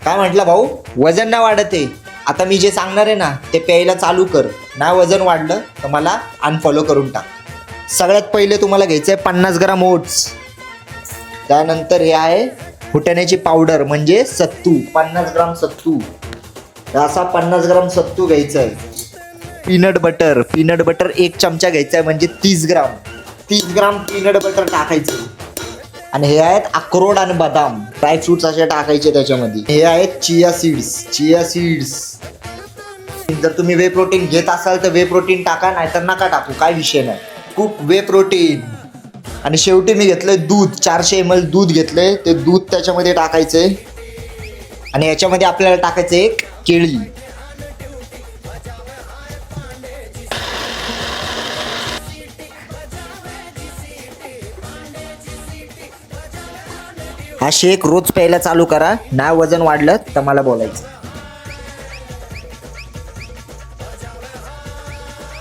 काय म्हटलं भाऊ? वजन नाही वाढत आहे. आता मी जे सांगणार आहे ना ते प्यायला चालू कर. नाही वजन वाढलं तर मला अनफॉलो करून टाक. सगळ्यात पहिले तुम्हाला घ्यायचं आहे 50 ग्राम ओट्स. त्यानंतर हे आहे फुटाण्याची पावडर म्हणजे सत्तू, 50 ग्राम सत्तू. असा 50 ग्राम सत्तू घ्यायचा आहे. पीनट बटर 1 चमचा घ्यायचा आहे म्हणजे 30 ग्राम पीनट बटर टाकायचं. आणि हे आहेत अक्रोड आणि बदाम, ड्रायफ्रुट्स असे टाकायचे त्याच्यामध्ये. हे आहेत चिया सीड्स. जर तुम्ही वे प्रोटीन घेत असाल तर वे प्रोटीन टाका, नाहीतर नका टाकू, काय विषय नाही. खूप वे प्रोटीन. आणि शेवटी मी घेतलंय दूध, 400 ml दूध घेतलंय. ते दूध त्याच्यामध्ये टाकायचंय. आणि याच्यामध्ये आपल्याला टाकायचं एक केळी. हा शेक रोज प्यायला चालू करा. नाही वजन वाढलं तर मला बोलायचं.